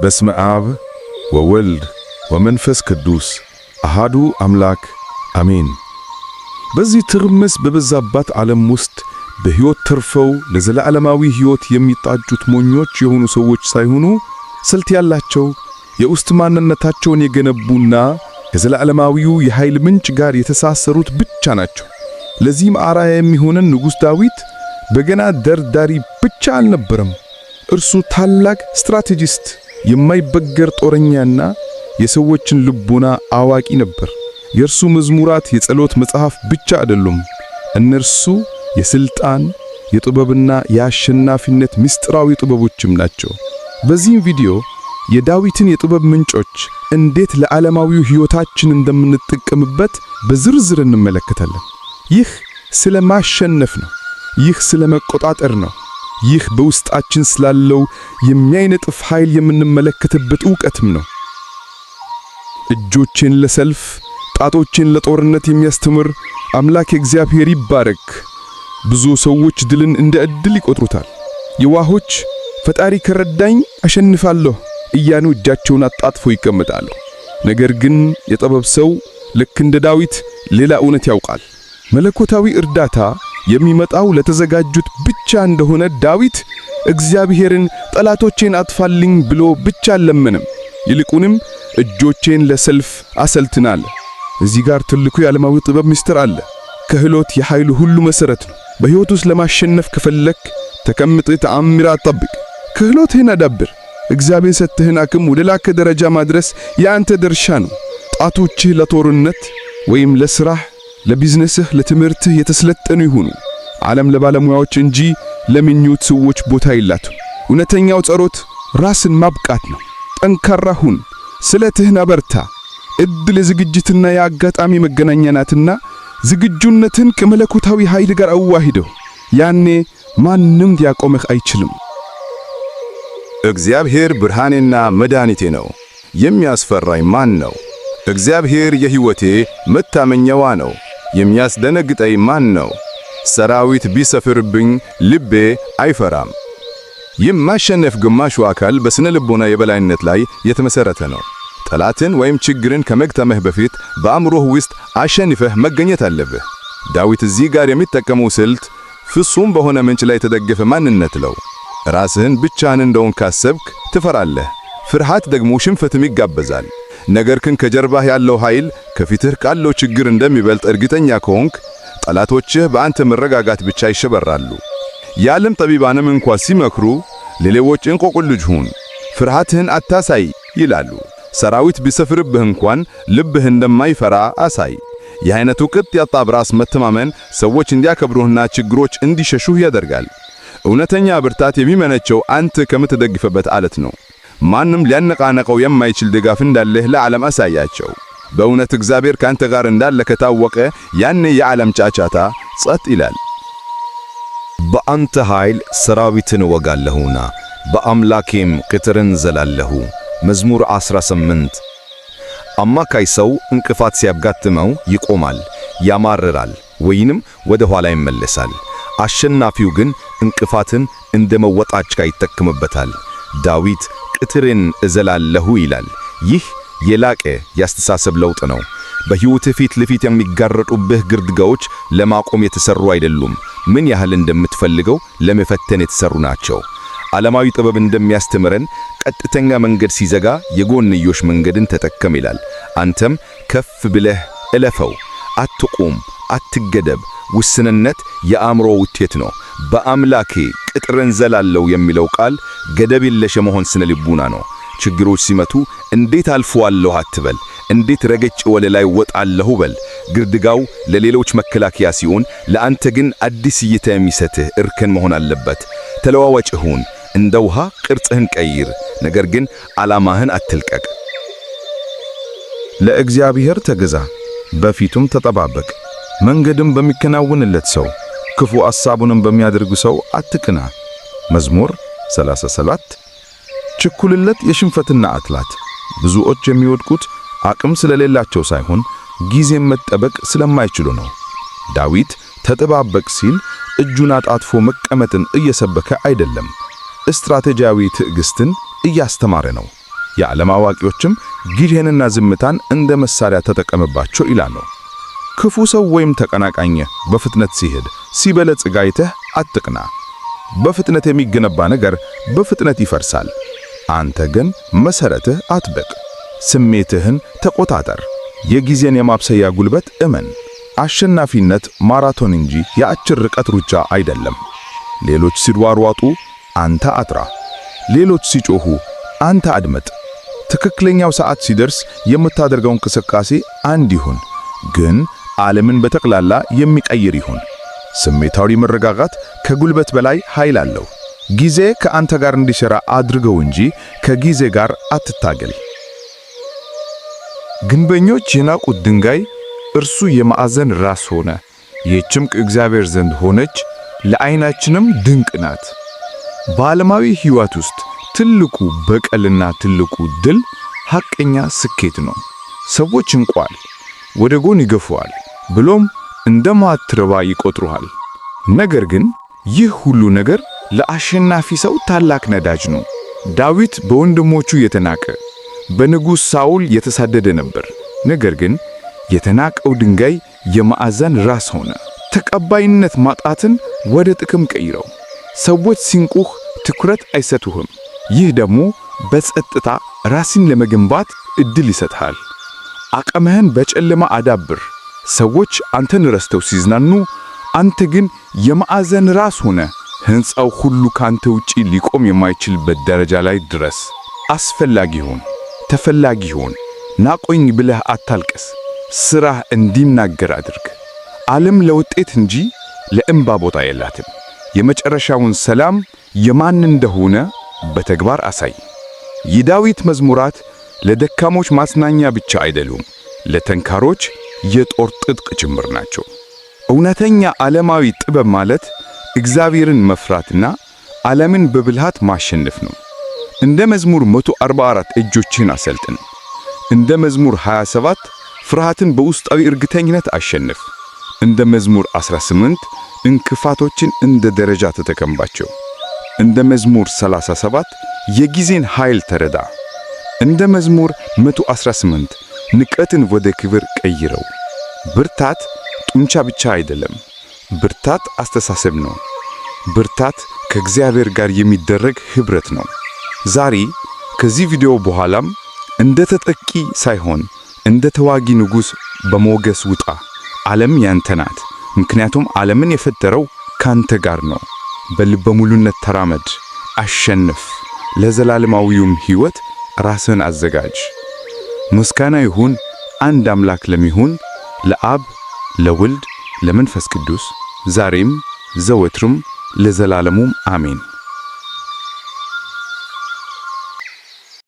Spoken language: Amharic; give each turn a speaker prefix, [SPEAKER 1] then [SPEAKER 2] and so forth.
[SPEAKER 1] በስመ አብ ወወልድ ወመንፈስ ቅዱስ አሃዱ አምላክ አሜን። በዚህ ትርምስ በበዛባት ዓለም ውስጥ በሕይወት ተርፈው ለዘላለማዊ ሕይወት የሚጣጁት ሞኞች የሆኑ ሰዎች ሳይሆኑ ስልት ያላቸው የውስጥ ማንነታቸውን የገነቡና ከዘላለማዊው የኃይል ምንጭ ጋር የተሳሰሩት ብቻ ናቸው። ለዚህም አርአያ የሚሆነን ንጉሥ ዳዊት በገና ደርዳሪ ብቻ አልነበረም። እርሱ ታላቅ ስትራቴጂስት፣ የማይበገር ጦረኛና የሰዎችን ልቦና አዋቂ ነበር። የእርሱ መዝሙራት የጸሎት መጽሐፍ ብቻ አይደሉም። እነርሱ የሥልጣን፣ የጥበብና የአሸናፊነት ምስጢራዊ ጥበቦችም ናቸው። በዚህም ቪዲዮ የዳዊትን የጥበብ ምንጮች እንዴት ለዓለማዊው ሕይወታችን እንደምንጠቀምበት በዝርዝር እንመለከታለን። ይህ ስለ ማሸነፍ ነው። ይህ ስለ መቆጣጠር ነው። ይህ በውስጣችን ስላለው የሚያይነጥፍ ኃይል የምንመለከትበት ዕውቀትም ነው። እጆቼን ለሰልፍ ጣቶቼን ለጦርነት የሚያስተምር አምላክ እግዚአብሔር ይባረክ። ብዙ ሰዎች ድልን እንደ ዕድል ይቆጥሩታል። የዋሆች ፈጣሪ ከረዳኝ አሸንፋለሁ እያሉ እጃቸውን አጣጥፈው ይቀመጣሉ። ነገር ግን የጥበብ ሰው ልክ እንደ ዳዊት ሌላ እውነት ያውቃል። መለኮታዊ እርዳታ የሚመጣው ለተዘጋጁት ብቻ እንደሆነ ዳዊት እግዚአብሔርን ጠላቶቼን አጥፋልኝ ብሎ ብቻ አልለመንም። ይልቁንም እጆቼን ለሰልፍ አሰልጥናል። እዚህ ጋር ትልቁ የዓለማዊ ጥበብ ምስጢር አለ። ክህሎት የኃይሉ ሁሉ መሠረት ነው። በሕይወት ውስጥ ለማሸነፍ ከፈለክ ተቀምጠህ ተአምራት ጠብቅ። ክህሎትህን አዳብር። እግዚአብሔር ሰጥህን አቅም ወደ ላከ ደረጃ ማድረስ የአንተ ድርሻ ነው። ጣቶችህ ለጦርነት ወይም ለሥራህ፣ ለቢዝነስህ፣ ለትምህርትህ የተሰለጠኑ ይሁኑ። ዓለም ለባለሙያዎች እንጂ ለምኞት ሰዎች ቦታ የላትም። እውነተኛው ጸሎት ራስን ማብቃት ነው። ጠንካራ ሁን። ስለትህን አበርታ። ዕድል የዝግጅትና የአጋጣሚ መገናኛ ናትና ዝግጁነትን ከመለኮታዊ ኃይል ጋር አዋሂደው። ያኔ ማንም ሊያቆምህ አይችልም።
[SPEAKER 2] እግዚአብሔር ብርሃኔና መድኃኒቴ ነው፣ የሚያስፈራኝ ማን ነው? እግዚአብሔር የሕይወቴ መታመኛዋ ነው፣ የሚያስደነግጠኝ ማን ነው? ሰራዊት ቢሰፍርብኝ ልቤ አይፈራም። የማሸነፍ ግማሹ አካል በስነ ልቦና የበላይነት ላይ የተመሠረተ ነው። ጠላትን ወይም ችግርን ከመግጠምህ በፊት በአእምሮህ ውስጥ አሸንፈህ መገኘት አለብህ። ዳዊት እዚህ ጋር የሚጠቀመው ስልት ፍጹም በሆነ ምንጭ ላይ የተደገፈ ማንነት ነው። ራስህን ብቻህን እንደሆን ካሰብክ ትፈራለህ። ፍርሃት ደግሞ ሽንፈትም ይጋበዛል። ነገር ግን ከጀርባህ ያለው ኃይል ከፊትህ ካለው ችግር እንደሚበልጥ እርግጠኛ ከሆንክ ጠላቶችህ በአንተ መረጋጋት ብቻ ይሸበራሉ። የዓለም ጠቢባንም እንኳ ሲመክሩ ለሌሎች እንቆቅልሽ ሁን፣ ፍርሃትህን አታሳይ ይላሉ። ሰራዊት ቢሰፍርብህ እንኳን ልብህ እንደማይፈራ አሳይ። ይህ አይነቱ ቅጥ ያጣ በራስ መተማመን ሰዎች እንዲያከብሩህና ችግሮች እንዲሸሹህ ያደርጋል። እውነተኛ ብርታት የሚመነጨው አንተ ከምትደግፈበት አለት ነው። ማንም ሊያነቃነቀው የማይችል ድጋፍ እንዳለህ ለዓለም አሳያቸው። በእውነት እግዚአብሔር ካንተ ጋር እንዳለ ከታወቀ ያኔ የዓለም ጫጫታ ጸጥ ይላል።
[SPEAKER 3] በአንተ ኃይል ሰራዊትን እወጋለሁና በአምላኬም ቅጥርን ዘላለሁ። መዝሙር 18። አማካይ ሰው እንቅፋት ሲያጋጥመው ይቆማል፣ ያማርራል ወይንም ወደ ኋላ ይመለሳል። አሸናፊው ግን እንቅፋትን እንደ መወጣጫ ይጠቀምበታል። ዳዊት ቅጥርን እዘላለሁ ይላል። ይህ የላቀ ያስተሳሰብ ለውጥ ነው። በሕይወትህ ፊት ለፊት የሚጋረጡብህ ግርግዳዎች ለማቆም የተሰሩ አይደሉም። ምን ያህል እንደምትፈልገው ለመፈተን የተሰሩ ናቸው። ዓለማዊ ጥበብ እንደሚያስተምረን ቀጥተኛ መንገድ ሲዘጋ የጎንዮሽ መንገድን ተጠቀም ይላል። አንተም ከፍ ብለህ እለፈው። አትቁም፣ አትገደብ። ውስንነት የአእምሮ ውጤት ነው። በአምላኬ ቅጥርን ዘላለው የሚለው ቃል ገደብ የለሽ መሆን ስነ ልቡና ነው። ችግሮች ሲመቱ እንዴት አልፈዋለሁ አትበል፣ እንዴት ረገጭ ወደ ላይ ወጣለሁ በል። ግርድጋው ለሌሎች መከላከያ ሲሆን፣ ለአንተ ግን አዲስ እይታ የሚሰጥህ እርከን መሆን አለበት። ተለዋዋጭ ሁን፣ እንደ ውሃ ቅርጽህን ቀይር፣ ነገር ግን ዓላማህን አትልቀቅ።
[SPEAKER 1] ለእግዚአብሔር ተገዛ፣ በፊቱም ተጠባበቅ። መንገድም በሚከናወንለት ሰው፣ ክፉ ሐሳቡንም በሚያደርግ ሰው አትቅና። መዝሙር 37። ችኩልነት የሽንፈትና አትላት። ብዙዎች የሚወድቁት አቅም ስለሌላቸው ሳይሆን ጊዜን መጠበቅ ስለማይችሉ ነው። ዳዊት ተጠባበቅ ሲል እጁን አጣጥፎ መቀመጥን እየሰበከ አይደለም፣ ስትራቴጂያዊ ትዕግስትን እያስተማረ ነው።
[SPEAKER 2] የዓለም አዋቂዎችም ጊዜንና ዝምታን እንደ መሳሪያ ተጠቀመባቸው ይላሉ። ክፉ ሰው ወይም ተቀናቃኝ በፍጥነት ሲሄድ ሲበለጽግ አይተህ አትቅና። በፍጥነት የሚገነባ ነገር በፍጥነት ይፈርሳል። አንተ ግን መሰረትህ አጥብቅ። ስሜትህን ተቆጣጠር። የጊዜን የማብሰያ ጉልበት እመን። አሸናፊነት ማራቶን እንጂ የአጭር ርቀት ሩጫ አይደለም። ሌሎች ሲሯሯጡ አንተ አጥራ። ሌሎች ሲጮሁ አንተ አድመጥ። ትክክለኛው ሰዓት ሲደርስ የምታደርገው እንቅስቃሴ አንድ ይሁን፣ ግን ዓለምን በጠቅላላ የሚቀይር ይሁን። ስሜታዊ መረጋጋት ከጉልበት በላይ ኃይል አለው። ጊዜ ከአንተ ጋር እንዲሰራ አድርገው እንጂ ከጊዜ ጋር አትታገል። ግንበኞች የናቁት ድንጋይ እርሱ የማዕዘን ራስ ሆነ። ይህችም ከእግዚአብሔር ዘንድ ሆነች፣ ለዓይናችንም ድንቅ ናት። በዓለማዊ ሕይወት ውስጥ ትልቁ በቀልና ትልቁ ድል ሐቀኛ ስኬት ነው። ሰዎች እንቋል፣ ወደ ጎን ይገፉዋል፣ ብሎም እንደማትረባ ይቆጥሩሃል። ነገር ግን ይህ ሁሉ ነገር ለአሸናፊ ሰው ታላቅ ነዳጅ ነው። ዳዊት በወንድሞቹ የተናቀ፣ በንጉሥ ሳውል የተሳደደ ነበር። ነገር ግን የተናቀው ድንጋይ የማዕዘን ራስ ሆነ። ተቀባይነት ማጣትን ወደ ጥቅም ቀይረው። ሰዎች ሲንቁህ ትኩረት አይሰጡህም። ይህ ደግሞ በጸጥታ ራስን ለመገንባት ዕድል ይሰጥሃል። አቅምህን በጨለማ አዳብር። ሰዎች አንተን ረስተው ሲዝናኑ፣ አንተ ግን የማዕዘን ራስ ሆነ ሕንፃው ሁሉ ካንተ ውጪ ሊቆም የማይችልበት ደረጃ ላይ ድረስ። አስፈላጊ ሁን፣ ተፈላጊ ሁን። ናቆኝ ብለህ አታልቅስ። ሥራህ እንዲናገር አድርግ። ዓለም ለውጤት እንጂ ለእንባ ቦታ የላትም። የመጨረሻውን ሰላም የማን እንደሆነ በተግባር አሳይ። የዳዊት መዝሙራት ለደካሞች ማጽናኛ ብቻ አይደሉም፣ ለጠንካሮች የጦር ትጥቅ ጭምር ናቸው። እውነተኛ ዓለማዊ ጥበብ ማለት እግዚአብሔርን መፍራትና ዓለምን በብልሃት ማሸነፍ ነው። እንደ መዝሙር 144 እጆችን አሰልጥን። እንደ መዝሙር 27 ፍርሃትን በውስጣዊ እርግጠኝነት አሸንፍ። እንደ መዝሙር 18 እንቅፋቶችን እንደ ደረጃ ተጠቀምባቸው። እንደ መዝሙር 37 የጊዜን ኃይል ተረዳ። እንደ መዝሙር 118 ንቀትን ወደ ክብር ቀይረው። ብርታት ጡንቻ ብቻ አይደለም፣ ብርታት አስተሳሰብ ነው። ብርታት ከእግዚአብሔር ጋር የሚደረግ ኅብረት ነው። ዛሬ ከዚህ ቪዲዮ በኋላም እንደ ተጠቂ ሳይሆን እንደ ተዋጊ ንጉሥ በሞገስ ውጣ። ዓለም ያንተ ናት፣ ምክንያቱም ዓለምን የፈጠረው ካንተ ጋር ነው። በልበ ሙሉነት ተራመድ፣ አሸንፍ። ለዘላለማዊውም ሕይወት ራስን አዘጋጅ። ምስጋና ይሁን አንድ አምላክ ለሚሆን ለአብ ለወልድ ለመንፈስ ቅዱስ ዛሬም ዘወትርም ለዘላለሙም አሜን።